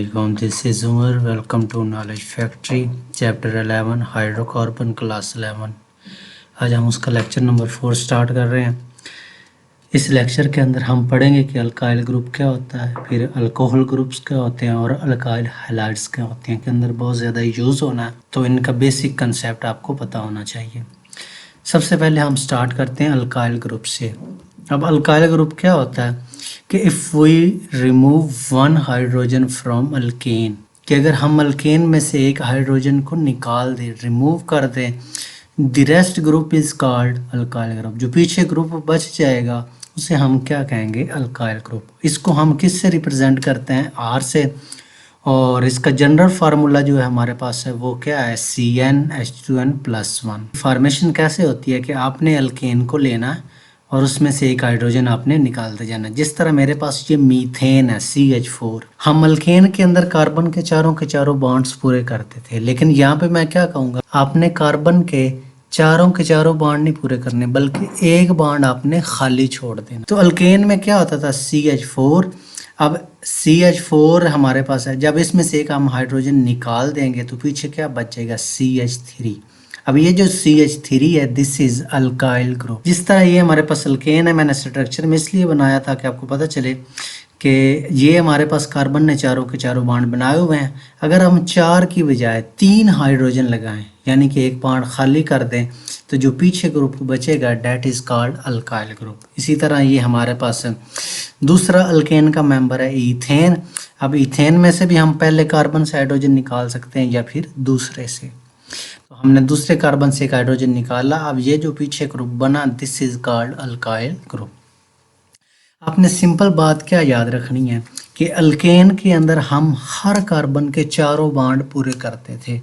Assalamualaikum. This is Umar. Welcome to Knowledge Factory, Chapter 11, Hydrocarbon, Class 11. आज हम उसका lecture number 4 start कर रहे हैं। इस लेक्चर के अंदर हम पढ़ेंगे कि अल्काइल ग्रुप क्या होता है, फिर अल्कोहल ग्रुप्स क्या होते हैं और अल्काइल हैलाइड्स क्या होते हैं, के अंदर बहुत ज़्यादा यूज़ होना है, तो इनका बेसिक कंसेप्ट आपको पता होना चाहिए। सबसे पहले हम स्टार्ट करते हैं अल्काइल ग्रुप से। अब अल्काइल ग्रुप क्या होता है कि if we remove one hydrogen from alkane, कि अगर हम अल्केन में से एक हाइड्रोजन को निकाल दें, रिमूव कर दें, the rest group is called alkyl group. जो पीछे ग्रुप बच जाएगा उसे हम क्या कहेंगे, अल्काइल ग्रुप। इसको हम किस से रिप्रेजेंट करते हैं, आर से, और इसका जनरल फार्मूला जो है हमारे पास है वो क्या है, CnH2n+1। फॉर्मेशन कैसे होती है कि आपने अल्केन को लेना है और उसमें से एक हाइड्रोजन आपने निकालते जाना है। जिस तरह मेरे पास ये मीथेन है CH4, हम अल्केन के अंदर कार्बन के चारों बॉन्ड्स पूरे करते थे, लेकिन यहाँ पे मैं क्या कहूँगा, आपने कार्बन के चारों बॉन्ड नहीं पूरे करने, बल्कि एक बॉन्ड आपने खाली छोड़ देना। तो अल्केन में क्या होता था, CH4। अब CH4 हमारे पास है, जब इसमें से एक हम हाइड्रोजन निकाल देंगे तो पीछे क्या बचेगा, CH3। अब ये जो CH3 है, दिस इज अल्काइल ग्रुप। जिस तरह ये हमारे पास अल्केन है, मैंने स्ट्रक्चर में इसलिए बनाया था कि आपको पता चले कि ये हमारे पास कार्बन ने चारों के चारों बॉन्ड बनाए हुए हैं। अगर हम 4 की बजाय 3 हाइड्रोजन लगाएं, यानी कि एक बॉन्ड खाली कर दें, तो जो पीछे ग्रुप बचेगा that is called alkyl group. इसी तरह ये हमारे पास दूसरा अल्केन का मेंबर है ईथेन। अब ईथेन में से भी हम पहले कार्बन से हाइड्रोजन निकाल सकते हैं या फिर दूसरे से। तो हमने दूसरे कार्बन से एक हाइड्रोजन निकाला। अब ये जो पीछे ग्रुप बना, this is called alkyl group. आपने सिंपल बात क्या याद रखनी है कि अल्केन के अंदर हम हर कार्बन के चारों बॉन्ड पूरे करते थे,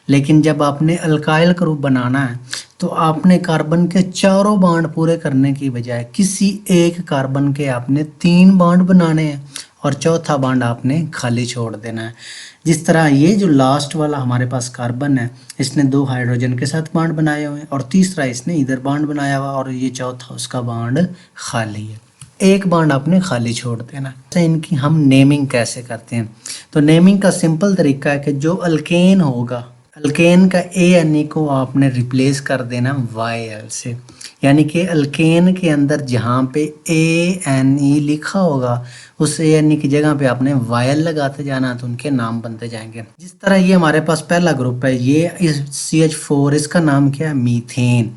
लेकिन जब आपने अल्काइल ग्रुप बनाना है तो आपने कार्बन के चारों बॉन्ड पूरे करने की बजाय किसी एक कार्बन के आपने 3 बॉन्ड बनाने हैं और चौथा बॉन्ड आपने खाली छोड़ देना है। जिस तरह ये जो लास्ट वाला हमारे पास कार्बन है, इसने 2 हाइड्रोजन के साथ बॉन्ड बनाए हुए हैं और तीसरा इसने इधर बॉन्ड बनाया हुआ और ये चौथा उसका बॉन्ड खाली है। एक बॉन्ड आपने खाली छोड़ देना। तो इनकी हम नेमिंग कैसे करते हैं, तो नेमिंग का सिंपल तरीका है कि जो अल्केन होगा, अल्केन का ANE को आपने रिप्लेस कर देना YL से, यानी कि अल्केन के अंदर जहाँ पे ANE लिखा होगा उस ANE की जगह पे आपने YL लगाते जाना, तो उनके नाम बनते जाएंगे। जिस तरह ये हमारे पास पहला ग्रुप है, ये इस CH4, इसका नाम क्या है, मीथेन।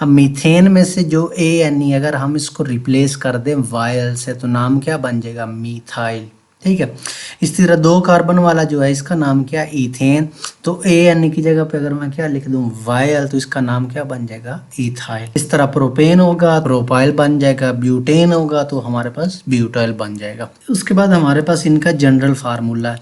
अब मीथेन में से जो ANE अगर हम इसको रिप्लेस कर दें YL से, तो नाम क्या बन जाएगा, मीथाइल। ठीक है। इस तरह 2 कार्बन वाला जो है इसका नाम क्या है, ईथेन। तो ANE की जगह पे अगर मैं क्या लिख दूं, YL, तो इसका नाम क्या बन जाएगा, ईथाइल। इस तरह प्रोपेन होगा, प्रोपाइल बन जाएगा, ब्यूटेन होगा तो हमारे पास ब्यूटाइल बन जाएगा। उसके बाद हमारे पास इनका जनरल फार्मूला है।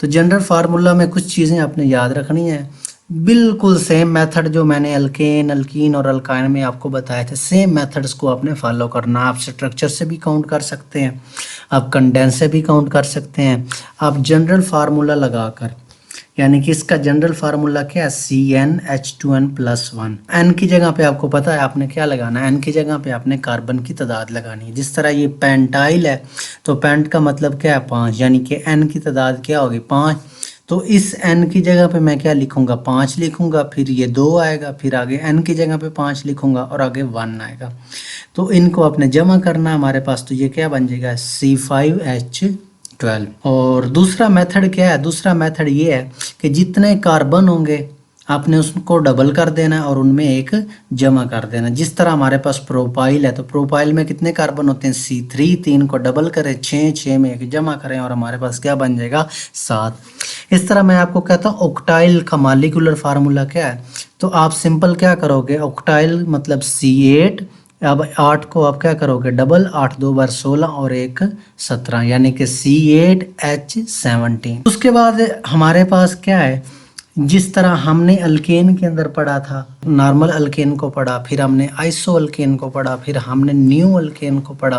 तो जनरल फार्मूला में कुछ चीज़ें आपने याद रखनी है। बिल्कुल सेम मेथड जो मैंने अल्केन, अल्कीन और अल्काइन में आपको बताए थे, सेम मेथड्स को आपने फॉलो करना। आप स्ट्रक्चर से भी काउंट कर सकते हैं, आप कंडेंस से भी काउंट कर सकते हैं, आप जनरल फार्मूला लगाकर, यानी कि इसका जनरल फार्मूला क्या है, CnH2n+1। n की जगह पे आपको पता है आपने क्या लगाना है, n की जगह पे आपने कार्बन की तादाद लगानी है। जिस तरह ये पेंटाइल है तो पेंट का मतलब क्या है, 5, यानी कि n की तादाद क्या होगी, 5। तो इस n की जगह पे मैं क्या लिखूंगा, 5 लिखूंगा, फिर ये 2 आएगा, फिर आगे n की जगह पे 5 लिखूंगा और आगे 1 आएगा। तो इनको आपने जमा करना हमारे पास, तो ये क्या बन जाएगा, C5H12। और दूसरा मेथड क्या है, दूसरा मेथड ये है कि जितने कार्बन होंगे आपने उसको डबल कर देना और उनमें एक जमा कर देना। जिस तरह हमारे पास प्रोपाइल है, तो प्रोपाइल में कितने कार्बन होते हैं, C3, 3 को डबल करें, 6 में एक जमा करें और हमारे पास क्या बन जाएगा, 7। इस तरह मैं आपको कहता हूँ ऑक्टाइल का मॉलिक्यूलर फार्मूला क्या है, तो आप सिंपल क्या करोगे, ऑक्टाइल मतलब C8। अब 8 को आप क्या करोगे, डबल, 8 2 बार 16 और 1 17, यानी कि C8H17। उसके बाद हमारे पास क्या है, जिस तरह हमने अल्केन के अंदर पढ़ा था, नॉर्मल अल्केन को पढ़ा, फिर हमने आइसो अल्केन को पढ़ा, फिर हमने न्यू अल्केन को पढ़ा,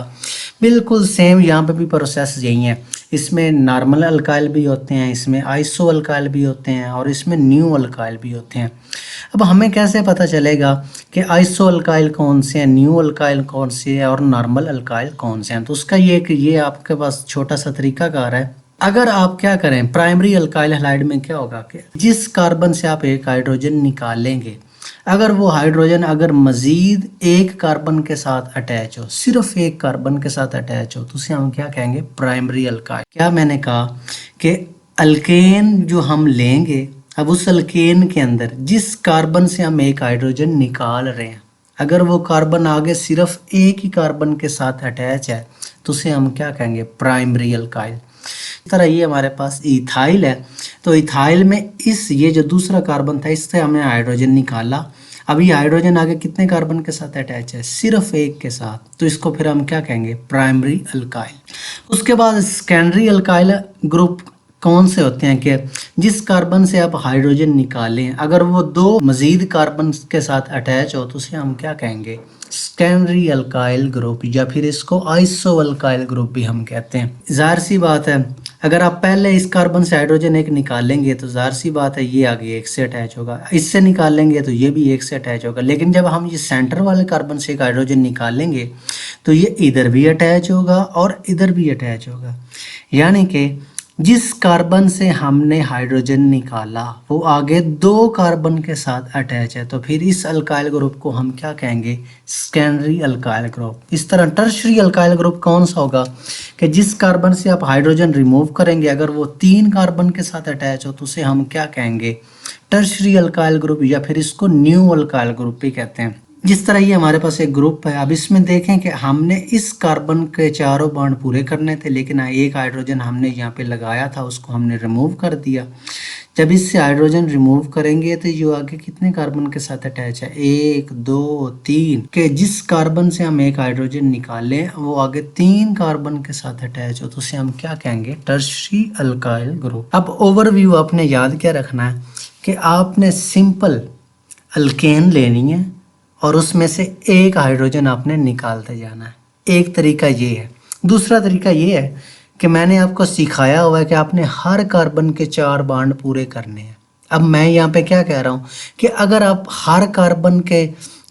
बिल्कुल सेम यहाँ पे भी प्रोसेस यही है। इसमें नॉर्मल अल्काइल भी होते हैं, इसमें आइसो अल्काइल भी होते हैं और इसमें न्यू अल्काइल भी होते हैं। अब हमें कैसे पता चलेगा कि आइसो अल्काइल कौन से हैं, न्यू अल्काइल कौन से हैं और नॉर्मल अल्काइल कौन से हैं, तो उसका ये आपके पास छोटा सा तरीकाकार है। अगर आप क्या करें प्राइमरी अल्काइल हैलाइड में क्या होगा कि जिस कार्बन से आप एक हाइड्रोजन निकालेंगे, अगर वो हाइड्रोजन अगर मज़ीद एक कार्बन के साथ अटैच हो, सिर्फ एक कार्बन के साथ अटैच हो, तो उसे हम क्या कहेंगे प्राइमरी अल्काइल। क्या मैंने कहा कि अल्केन जो हम लेंगे, अब उस अल्केन के अंदर जिस कार्बन से हम एक हाइड्रोजन निकाल रहे हैं, अगर वो कार्बन आगे सिर्फ एक ही कार्बन के साथ अटैच है तो उसे हम क्या कहेंगे प्राइमरी अल्काइल। इस तरह ये हमारे पास इथाइल है, तो इथाइल में ये जो दूसरा कार्बन था इससे हमने हाइड्रोजन निकाला। अब ये हाइड्रोजन आगे कितने कार्बन के साथ अटैच है, सिर्फ एक के साथ, तो इसको फिर हम क्या कहेंगे प्राइमरी अल्काइल। उसके बाद सेकेंडरी अल्काइल ग्रुप कौन से होते हैं कि जिस कार्बन से आप हाइड्रोजन निकालें अगर वो दो मजीद कार्बन के साथ अटैच हो तो उसे हम क्या कहेंगे सेकेंडरी अल्काइल ग्रुप, या फिर इसको आइसो अल्काइल ग्रुप भी हम कहते हैं। जाहिर सी बात है अगर आप पहले इस कार्बन से हाइड्रोजन एक निकालेंगे तो जाहिर सी बात है ये आगे एक से अटैच होगा, इससे निकालेंगे तो ये भी एक से अटैच होगा, लेकिन जब हम ये सेंटर वाले कार्बन से एक हाइड्रोजन निकालेंगे तो ये इधर भी अटैच होगा और इधर भी अटैच होगा। यानी कि जिस कार्बन से हमने हाइड्रोजन निकाला वो आगे दो कार्बन के साथ अटैच है, तो फिर इस अल्काइल ग्रुप को हम क्या कहेंगे सेकेंडरी अल्काइल ग्रुप। इस तरह टर्शरी अल्काइल ग्रुप कौन सा होगा कि जिस कार्बन से आप हाइड्रोजन रिमूव करेंगे अगर वो तीन कार्बन के साथ अटैच हो तो उसे हम क्या कहेंगे टर्शरी अल्काइल ग्रुप, या फिर इसको न्यू अल्काइल ग्रुप भी कहते हैं। जिस तरह ये हमारे पास एक ग्रुप है, अब इसमें देखें कि हमने इस कार्बन के चारों बॉन्ड पूरे करने थे लेकिन एक हाइड्रोजन हमने यहाँ पे लगाया था उसको हमने रिमूव कर दिया। जब इससे हाइड्रोजन रिमूव करेंगे तो ये आगे कितने कार्बन के साथ अटैच है एक दो तीन, के जिस कार्बन से हम एक हाइड्रोजन निकालें वो आगे तीन कार्बन के साथ अटैच हो तो उसे हम क्या कहेंगे टर्शरी अल्काइल ग्रुप। अब ओवरव्यू आपने याद क्या रखना है कि आपने सिंपल अल्केन लेनी है और उसमें से एक हाइड्रोजन आपने निकालते जाना है। एक तरीका ये है। दूसरा तरीका ये है कि मैंने आपको सिखाया हुआ है कि आपने हर कार्बन के चार बॉन्ड पूरे करने हैं। अब मैं यहाँ पे क्या कह रहा हूँ कि अगर आप हर कार्बन के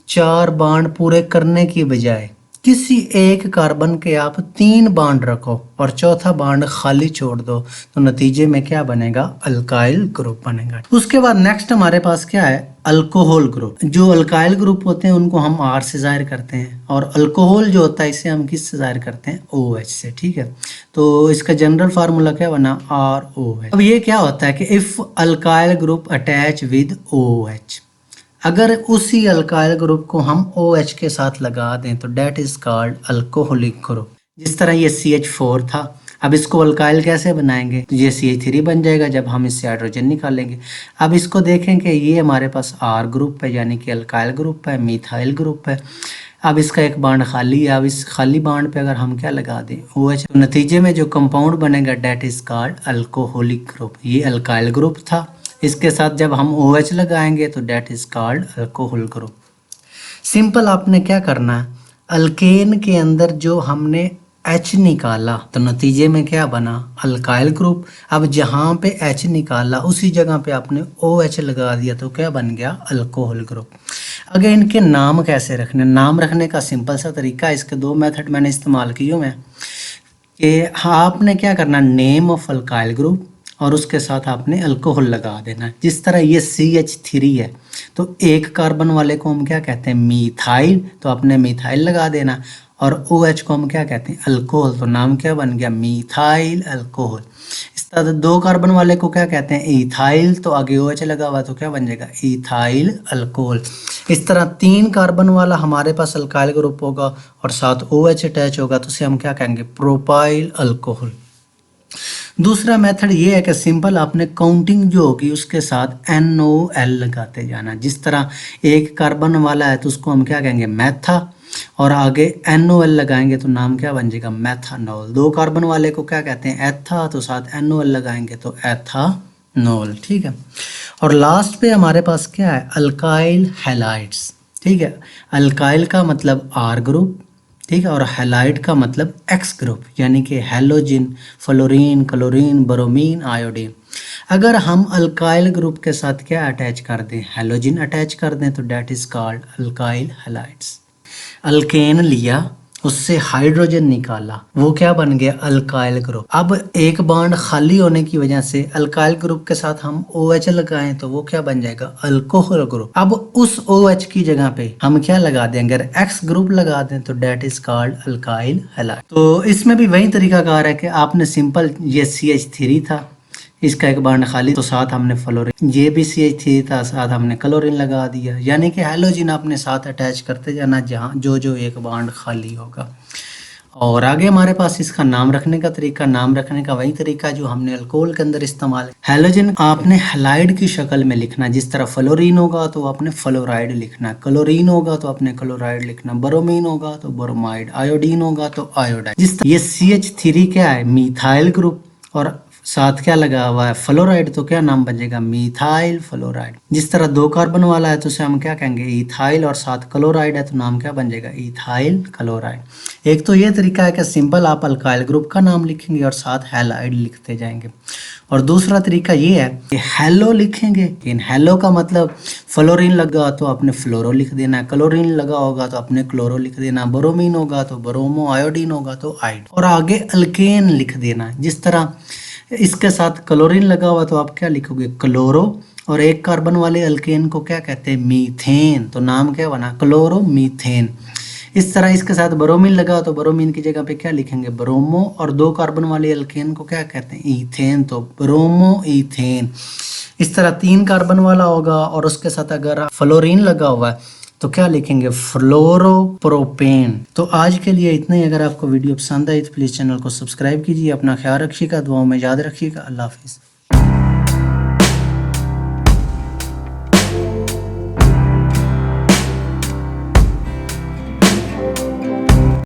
चार बॉन्ड पूरे करने की बजाय किसी एक कार्बन के आप तीन बॉन्ड रखो और चौथा बॉन्ड खाली छोड़ दो तो नतीजे में क्या बनेगा अल्काइल ग्रुप बनेगा। उसके बाद नेक्स्ट हमारे पास क्या है अल्कोहल ग्रुप। जो अल्काइल ग्रुप होते हैं उनको हम आर से जाहिर करते हैं और अल्कोहल जो होता है इसे हम किस से जाहिर करते हैं OH से। ठीक है, तो इसका जनरल फार्मूला क्या बना ROH। अब ये क्या होता है कि if alkyl group attach with OH, अगर उसी अल्काइल ग्रुप को हम OH के साथ लगा दें तो that is called alcoholic group. जिस तरह ये CH4 था, अब इसको अल्काइल कैसे बनाएंगे तो ये CH3 बन जाएगा जब हम इससे हाइड्रोजन निकालेंगे। अब इसको देखें कि ये हमारे पास R ग्रुप है यानी कि अल्काइल ग्रुप है, मिथाइल ग्रुप है। अब इसका एक बॉन्ड खाली है, अब इस खाली बॉन्ड पे अगर हम क्या लगा दें OH तो नतीजे में जो कंपाउंड बनेगा that is called alcoholic group. ये अल्काइल ग्रुप था, इसके साथ जब हम OH लगाएंगे तो that is called alcohol group. Simple आपने क्या करना है अल्केन के अंदर जो हमने H निकाला तो नतीजे में क्या बना अल्काइल ग्रुप। अब जहाँ पे H निकाला उसी जगह पे आपने OH लगा दिया तो क्या बन गया अल्कोहल ग्रुप। अगर इनके नाम कैसे रखने, नाम रखने का सिंपल सा तरीका, इसके दो मेथड मैंने इस्तेमाल किए हुए हैं कि आपने क्या करना नेम ऑफ अल्काइल ग्रुप और उसके साथ आपने अल्कोहल लगा देना। जिस तरह ये CH3 है तो एक कार्बन वाले को हम क्या कहते हैं मीथाइल, तो आपने मीथाइल लगा देना, और OH को हम क्या कहते हैं अल्कोहल, तो नाम क्या बन गया मीथाइल अल्कोहल। इस तरह दो कार्बन वाले को क्या कहते हैं इथाइल, तो आगे OH लगा हुआ तो क्या बन जाएगा इथाइल अल्कोहल। इस तरह तीन कार्बन वाला हमारे पास अल्काइल ग्रुप होगा और साथ OH अटैच होगा तो उसे हम क्या कहेंगे प्रोपाइल अल्कोहल। दूसरा मेथड ये है कि सिंपल आपने काउंटिंग जो होगी उसके साथ NOL लगाते जाना। जिस तरह एक कार्बन वाला है तो उसको हम क्या कहेंगे मेथा और आगे NOL लगाएंगे तो नाम क्या बन जाएगा मेथानॉल। दो कार्बन वाले को क्या कहते हैं एथा, तो साथ NOL लगाएंगे तो एथानॉल। ठीक है, और लास्ट पे हमारे पास क्या है अल्काइल हैलाइड्स। ठीक है, अल्काइल का मतलब R ग्रुप, ठीक है, और हैलाइड का मतलब X ग्रुप यानी कि halogen, fluorine, chlorine, bromine, iodine. अगर हम अल्काइल ग्रुप के साथ क्या अटैच कर दें हेलोजिन अटैच कर दें तो that is called alkyl halides. Alkane लिया, उससे हाइड्रोजन निकाला, वो क्या बन गया अल्काइल ग्रुप। अब एक बॉन्ड खाली होने की वजह से अल्काइल ग्रुप के साथ हम OH लगाएं तो वो क्या बन जाएगा अल्कोहल ग्रुप। अब उस OH की जगह पे हम क्या लगा दें, अगर X ग्रुप लगा दें तो that is called alkyl halide. तो इसमें भी वही तरीकाकार है कि आपने सिंपल ये CH3 था, इसका एक बॉन्ड खाली तो साथ हमने फ्लोरीन, ये भी CH3 था साथ हमने क्लोरीन लगा दिया, यानी कि हैलोजन आपने साथ अटैच करते जाना जहाँ जो एक बॉन्ड खाली होगा। और आगे हमारे पास इसका नाम रखने का तरीका, नाम रखने का वही तरीका जो हमने अल्कोहल के अंदर इस्तेमाल। हैलोजन आपने हैलाइड की शक्ल में लिखना, जिस तरह फ्लोरीन होगा तो आपने फ्लोराइड लिखना, क्लोरीन होगा तो आपने क्लोराइड लिखना, ब्रोमीन होगा तो ब्रोमाइड, आयोडीन होगा तो आयोडाइड। जिस ये CH3 क्या है मीथाइल ग्रुप और साथ क्या लगा हुआ है फ्लोराइड, तो क्या नाम बनेगा मीथाइल फ्लोराइड। जिस तरह 2 कार्बन वाला है तो उसे हम क्या कहेंगे इथाइल, और साथ क्लोराइड है तो नाम क्या बन जाएगा इथाइल क्लोराइड। एक तो ये तरीका है कि सिंपल आप अल्काइल ग्रुप का नाम लिखेंगे और साथ हैलाइड लिखते जाएंगे, और दूसरा तरीका ये है कि हेलो लिखेंगे, लेकिन हेलो का मतलब फ्लोरीन लगा तो आपने फ्लोरो लिख देना, क्लोरीन लगा होगा तो आपने क्लोरो लिख देना, ब्रोमीन होगा तो ब्रोमो, आयोडीन होगा तो आइड, और आगे अल्केन लिख देना। जिस तरह इसके साथ क्लोरीन लगा हुआ तो आप क्या लिखोगे क्लोरो, और एक कार्बन वाले अल्केन को क्या कहते हैं मीथेन, तो नाम क्या बना क्लोरो मीथेन। इस तरह इसके साथ ब्रोमीन लगा तो ब्रोमीन की जगह पे क्या लिखेंगे ब्रोमो, और 2 कार्बन वाले अल्केन को क्या कहते हैं ईथेन, तो ब्रोमो ईथेन। इस तरह 3 कार्बन वाला होगा और उसके साथ अगर फ्लोरीन लगा हुआ है तो क्या लिखेंगे फ्लोरोप्रोपेन। तो आज के लिए इतना ही। अगर आपको वीडियो पसंद आई तो प्लीज़ चैनल को सब्सक्राइब कीजिए, अपना ख्याल रखिएगा, दुआओं में याद रखिएगा। अल्लाह हाफिज़।